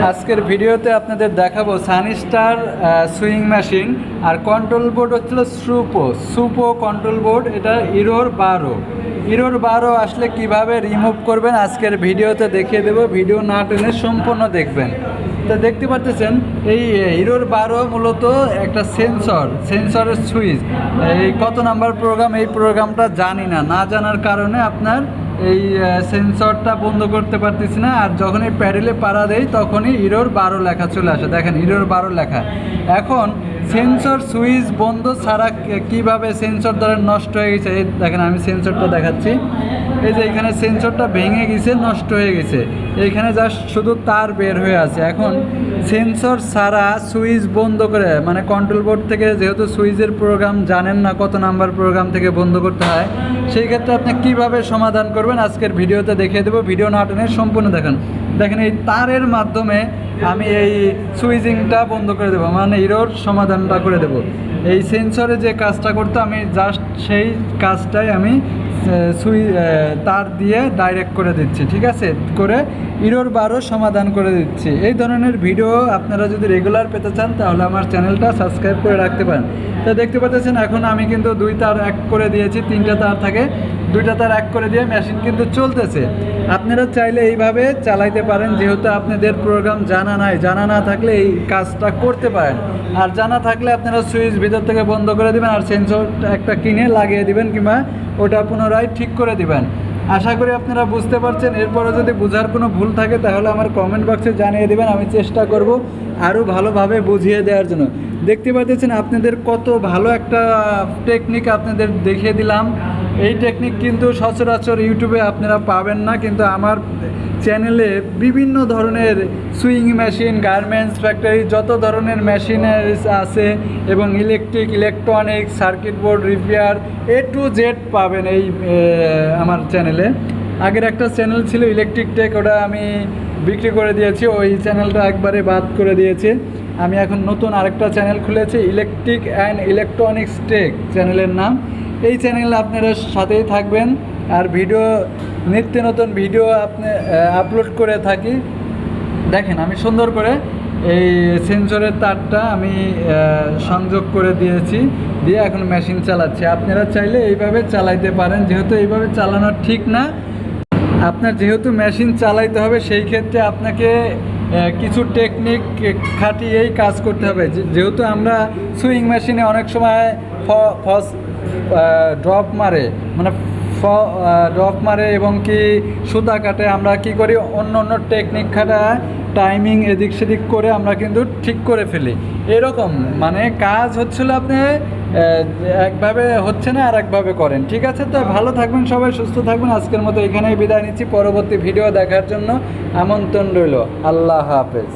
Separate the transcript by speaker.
Speaker 1: আজকের ভিডিওতে আপনাদের দেখাবো সানস্টার সুইং মেশিন আর কন্ট্রোল বোর্ড হচ্ছিল সুপো কন্ট্রোল বোর্ড। এটা ইরোর 12 আসলে কিভাবে রিমুভ করবেন আজকের ভিডিওতে দেখিয়ে দেবো। ভিডিও না টেনে সম্পূর্ণ দেখবেন। তো দেখতে পাচ্ছেন এই ইরোর 12 মূলত একটা সেন্সরের সুইচ। এই কত নাম্বার প্রোগ্রাম, এই প্রোগ্রামটা জানি না জানার কারণে আপনার এই সেন্সরটা বন্ধ করতে পারতেছি না। আর যখনই প্যাডেলে পাড়া দেই তখনই ইরোর 12 লেখা চলে আসে। দেখেন ইরোর 12 লেখা। এখন সেন্সর সুইচ বন্ধ ছাড়া কিভাবে সেন্সর ধরে নষ্ট হয়ে গেছে, এই দেখেন আমি সেন্সরটা দেখাচ্ছি। এই যে এখানে সেন্সরটা ভেঙে গেছে, নষ্ট হয়ে গেছে। এইখানে জাস্ট শুধু তার বের হয়ে আছে। এখন সেন্সর ছাড়া সুইচ বন্ধ করে, মানে কন্ট্রোল বোর্ড থেকে যেহেতু সুইচের প্রোগ্রাম জানেন না কত নাম্বার প্রোগ্রাম থেকে বন্ধ করতে হয়, সেই ক্ষেত্রে আপনি কীভাবে সমাধান করবেন আজকের ভিডিওতে দেখিয়ে দেবো। ভিডিও না টেনে সম্পূর্ণ দেখেন এই তারের মাধ্যমে আমি এই সুইচিংটা বন্ধ করে দেবো, মানে ইরোর সমাধানটা করে দেবো। এই সেন্সরে যে কাজটা করতে আমি জাস্ট সেই কাজটাই আমি তার দিয়ে ডাইরেক্ট করে দিচ্ছি, ঠিক আছে, করে ইরোর 12 সমাধান করে দিচ্ছি। এই ধরনের ভিডিও আপনারা যদি রেগুলার পেতে চান তাহলে আমার চ্যানেলটা সাবস্ক্রাইব করে রাখতে পারেন। তো দেখতে পাচ্ছেন এখন আমি কিন্তু 2 তার এক করে দিয়েছি, 3টা তার থাকে, 2টা তার এক করে দিয়ে মেশিন কিন্তু চলতেছে। আপনারা চাইলে এইভাবে চালাইতে পারেন, যেহেতু আপনাদের প্রোগ্রাম জানা না থাকলে এই কাজটা করতে পারেন। আর জানা থাকলে আপনারা সুইচ ভিতর থেকে বন্ধ করে দিবেন আর সেন্সর একটা কিনে লাগিয়ে দিবেন কিংবা ওটা পুনরায় ঠিক করে দিবেন। আশা করি আপনারা বুঝতে পারছেন। এরপরে যদি বোঝার কোনো ভুল থাকে তাহলে আমার কমেন্ট বক্সে জানিয়ে দেবেন, আমি চেষ্টা করব আরও ভালোভাবে বুঝিয়ে দেওয়ার জন্য। দেখতে পাচ্ছেন আপনাদের কত ভালো একটা টেকনিক আপনাদের দেখিয়ে দিলাম। এই টেকনিক কিন্তু সচরাচর ইউটিউবে আপনারা পাবেন না, কিন্তু আমার চ্যানেলে বিভিন্ন ধরনের সুইং মেশিন, গার্মেন্টস ফ্যাক্টরি, যত ধরনের মেশিনারিজ আছে এবং electronics, circuit board repair, A to Z পাবেন এই আমার চ্যানেলে। আগের একটা চ্যানেল ছিল ইলেকট্রিক টেক, ওটা আমি বিক্রি করে দিয়েছি, ওই চ্যানেলটা একবারে বাদ করে দিয়েছি। আমি এখন নতুন আরেকটা চ্যানেল খুলেছি, ইলেকট্রিক অ্যান্ড ইলেকট্রনিক্স টেক চ্যানেলের নাম। এই চ্যানেলে আপনারা সাথেই থাকবেন। আর নিত্য নতুন ভিডিও আপলোড করে থাকি। দেখেন আমি সুন্দর করে এই সেন্সরের তারটা আমি সংযোগ করে দিয়েছি, দিয়ে এখন মেশিন চালাচ্ছি। আপনারা চাইলে এইভাবে চালাইতে পারেন, যেহেতু এইভাবে চালানো ঠিক না। আপনার যেহেতু মেশিন চালাইতে হবে, সেই ক্ষেত্রে আপনাকে কিছু টেকনিক খাটিয়েই কাজ করতে হবে। যেহেতু আমরা সুইং মেশিনে অনেক সময় ড্রপ মারে এবং কি সুতা কাটে, আমরা কি করি অন্য টেকনিক খাটা টাইমিং এদিক সেদিক করে আমরা কিন্তু ঠিক করে ফেলি। এরকম মানে কাজ হচ্ছিল, আপনি একভাবে হচ্ছে না আর একভাবে করেন, ঠিক আছে। তো ভালো থাকবেন সবাই, সুস্থ থাকবেন। আজকের মতো এখানেই বিদায় নিচ্ছি। পরবর্তী ভিডিও দেখার জন্য আমন্ত্রণ রইল। আল্লাহ হাফেজ।